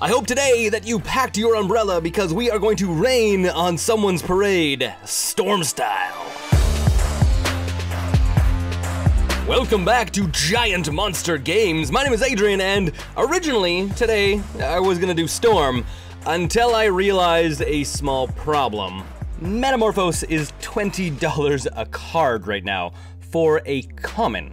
I hope today that you packed your umbrella because we are going to rain on someone's parade, storm style. Welcome back to GiantMonsterGames. My name is Adrian, and originally today I was gonna do Storm until I realized a small problem. Metamorphose is $20 a card right now for a common.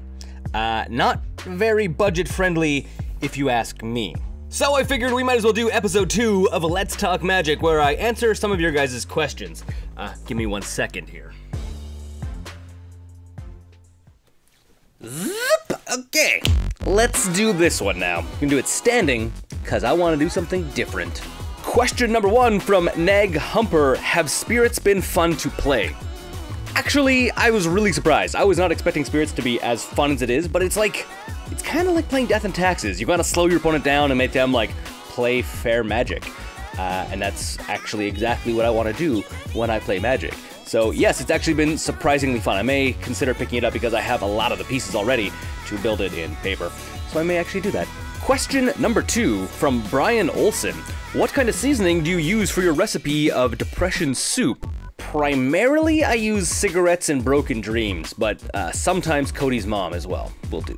Not very budget friendly if you ask me. So I figured we might as well do episode 2 of Let's Talk Magic, where I answer some of your guys' questions. Give me 1 second here. Zip! Okay, let's do this one now. We can do it standing, because I want to do something different. Question number 1 from Nag Humper: have spirits been fun to play? Actually, I was really surprised. I was not expecting spirits to be as fun as it is, but it's kind of like playing Death and Taxes. You gotta slow your opponent down and make them, like, play fair Magic. And that's actually exactly what I want to do when I play Magic. So yes, it's actually been surprisingly fun. I may consider picking it up because I have a lot of the pieces already to build it in paper. So I may actually do that. Question number 2 from Brian Olson: what kind of seasoning do you use for your recipe of depression soup? Primarily, I use cigarettes and broken dreams, but sometimes Cody's mom as well will do.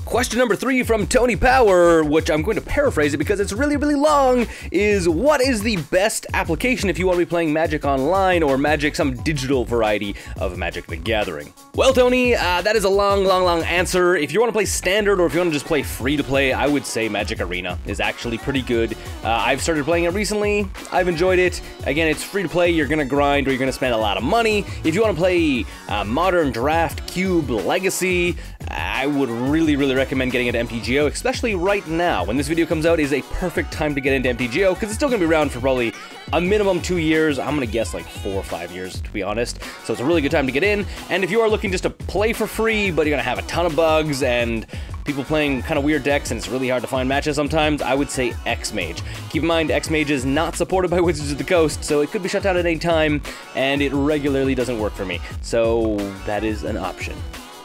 Question number 3 from Tony Power, which I'm going to paraphrase it because it's really, really long, is what is the best application if you want to be playing Magic Online or Magic, some digital variety of Magic the Gathering? Well, Tony, that is a long answer. If you want to play Standard or if you want to just play free-to-play, I would say Magic Arena is actually pretty good. I've started playing it recently. I've enjoyed it. Again, it's free-to-play. You're going to grind or you're going to spend a lot of money. If you want to play Modern, Draft, Cube, Legacy, I would really recommend getting into MTGO, especially right now. When this video comes out is a perfect time to get into MTGO, because it's still going to be around for probably a minimum 2 years. I'm going to guess like 4 or 5 years, to be honest. So it's a really good time to get in. And if you are looking just to play for free, but you're going to have a ton of bugs and people playing kind of weird decks and it's really hard to find matches sometimes, I would say X-Mage. Keep in mind, X-Mage is not supported by Wizards of the Coast, so it could be shut down at any time, and it regularly doesn't work for me. So that is an option.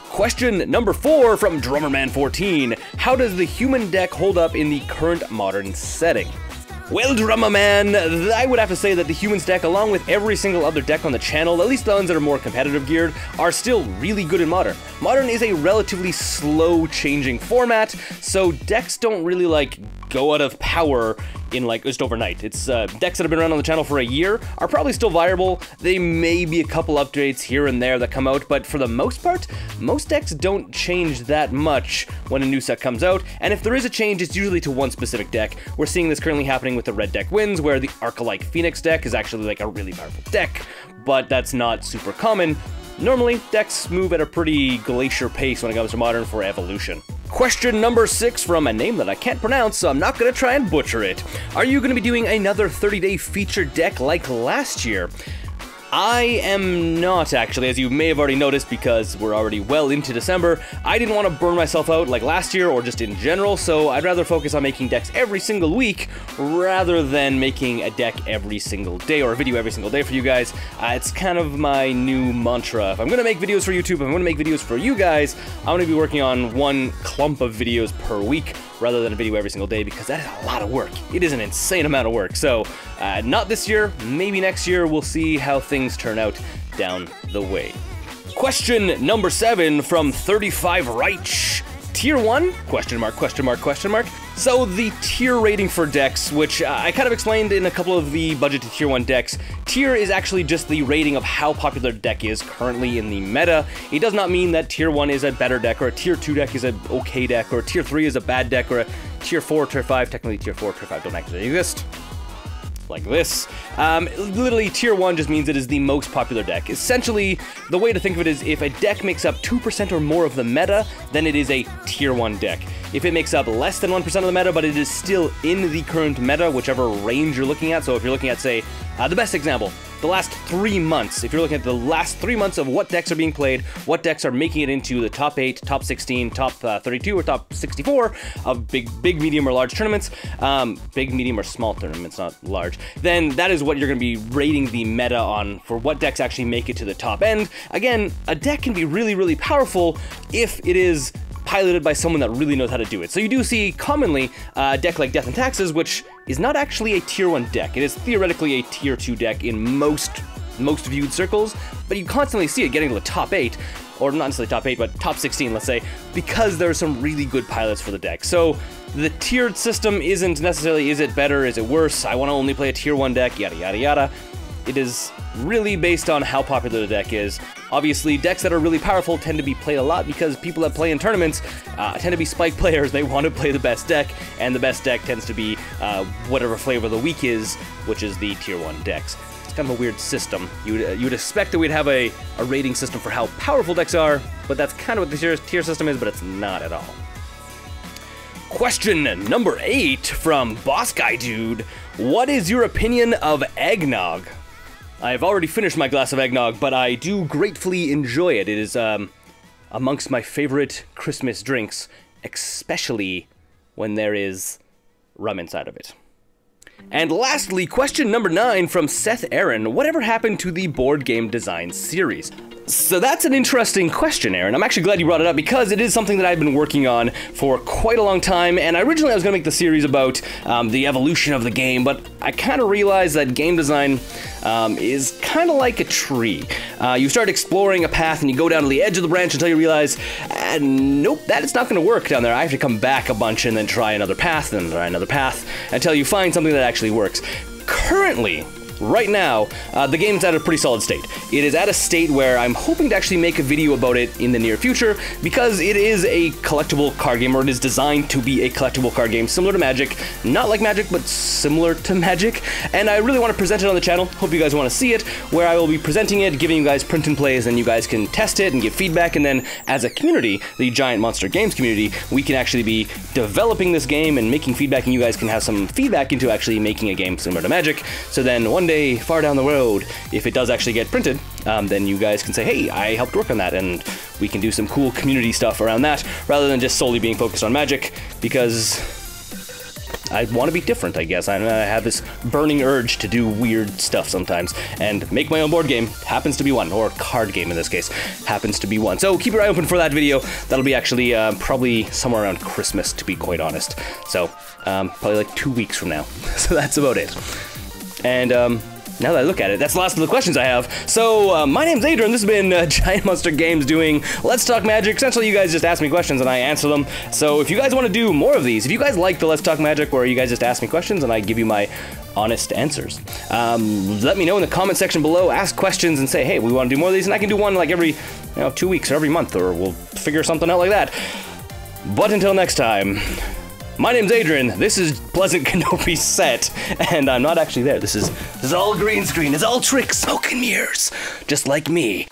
Question number 4 from Drummerman14: how does the human deck hold up in the current modern setting? Well, Drummerman, I would have to say that the humans deck, along with every single other deck on the channel, at least the ones that are more competitive geared, are still really good in Modern. Modern is a relatively slow changing format, so decks don't really like go out of power in like just overnight. It's decks that have been around on the channel for a year are probably still viable. They may be a couple updates here and there that come out, but for the most part, most decks don't change that much when a new set comes out, and if there is a change, it's usually to one specific deck. We're seeing this currently happening with the red deck wins, where the Arcalike Phoenix deck is actually like a really powerful deck, but that's not super common. Normally, decks move at a pretty glacier pace when it comes to Modern for evolution. Question number 6 from a name that I can't pronounce, so I'm not going to try and butcher it. Are you going to be doing another 30-day featured deck like last year? I am not, actually, as you may have already noticed, because we're already well into December. I didn't want to burn myself out like last year or just in general, so I'd rather focus on making decks every single week rather than making a deck every single day or a video every single day for you guys. It's kind of my new mantra. If I'm going to make videos for YouTube, if I'm going to make videos for you guys, I'm going to be working on one clump of videos per week rather than a video every single day, because that is a lot of work. It is an insane amount of work. So not this year, maybe next year. We'll see how things turn out down the way. Question number 7 from 35 Reich: Tier 1? Question mark, question mark, question mark. So the tier rating for decks, which I kind of explained in a couple of the budget to tier 1 decks, tier is actually just the rating of how popular a deck is currently in the meta. It does not mean that tier 1 is a better deck, or a tier 2 deck is an okay deck, or a tier 3 is a bad deck, or a tier 4, tier 5, technically tier 4, tier 5 don't actually exist. Like this. Literally, tier 1 just means it is the most popular deck. Essentially, the way to think of it is if a deck makes up 2% or more of the meta, then it is a tier 1 deck. If it makes up less than 1% of the meta, but it is still in the current meta, whichever range you're looking at, so if you're looking at, say, the best example, the last 3 months, if you're looking at the last 3 months of what decks are being played, what decks are making it into the top 8, top 16, top 32, or top 64 of big, medium, or large tournaments, big, medium, or small tournaments, not large, then that is what you're going to be rating the meta on for what decks actually make it to the top end. Again, a deck can be really, really powerful if it is piloted by someone that really knows how to do it. So you do see commonly a deck like Death and Taxes, which is not actually a tier 1 deck. It is theoretically a tier 2 deck in most viewed circles, but you constantly see it getting to the top 8, or not necessarily top 8, but top 16, let's say, because there are some really good pilots for the deck. So the tiered system isn't necessarily, is it better, is it worse, I want to only play a tier 1 deck, yada yada yada. It is really based on how popular the deck is. Obviously, decks that are really powerful tend to be played a lot because people that play in tournaments tend to be spike players. They want to play the best deck, and the best deck tends to be whatever flavor of the week is, which is the tier 1 decks. It's kind of a weird system. You would expect that we'd have a rating system for how powerful decks are, but that's kind of what the tier system is, but it's not at all. Question number 8 from Boss Guy Dude. What is your opinion of eggnog? I've already finished my glass of eggnog, but I do gratefully enjoy it. It is amongst my favorite Christmas drinks, especially when there is rum inside of it. And lastly, question number 9 from Seth Aaron. Whatever happened to the board game design series? So that's an interesting question, Aaron. I'm actually glad you brought it up because it is something that I've been working on for quite a long time, and originally I was going to make the series about the evolution of the game, but I kind of realized that game design is kind of like a tree. You start exploring a path and you go down to the edge of the branch until you realize, nope, that is not going to work down there. I have to come back a bunch and then try another path, and then try another path, until you find something that actually works. Currently, right now, the game's at a pretty solid state. It is at a state where I'm hoping to actually make a video about it in the near future, because it is a collectible card game, or it is designed to be a collectible card game, similar to Magic. Not like Magic, but similar to Magic. And I really want to present it on the channel. Hope you guys want to see it, where I will be presenting it, giving you guys print and plays, and you guys can test it and give feedback, and then as a community, the Giant Monster Games community, we can actually be developing this game and making feedback, and you guys can have some feedback into actually making a game similar to Magic. So then one day, far down the road, if it does actually get printed, then you guys can say, hey, I helped work on that, and we can do some cool community stuff around that, rather than just solely being focused on Magic, because I want to be different, I guess. I have this burning urge to do weird stuff sometimes, and make my own board game happens to be one, or card game in this case, happens to be one. So keep your eye open for that video. That'll be actually probably somewhere around Christmas, to be quite honest. So probably like 2 weeks from now. So that's about it. And now that I look at it, that's the last of the questions I have. So, my name's Adrian, this has been Giant Monster Games doing Let's Talk Magic. Essentially, you guys just ask me questions and I answer them. So, if you guys want to do more of these, if you guys like the Let's Talk Magic, where you guys just ask me questions and I give you my honest answers, let me know in the comment section below, ask questions and say, hey, we want to do more of these, and I can do one like every 2 weeks or every month, or we'll figure something out like that. But until next time, my name's Adrian, this is Pleasant Canopy Set, and I'm not actually there. This is all green screen, it's all tricks, smoke and mirrors, just like me.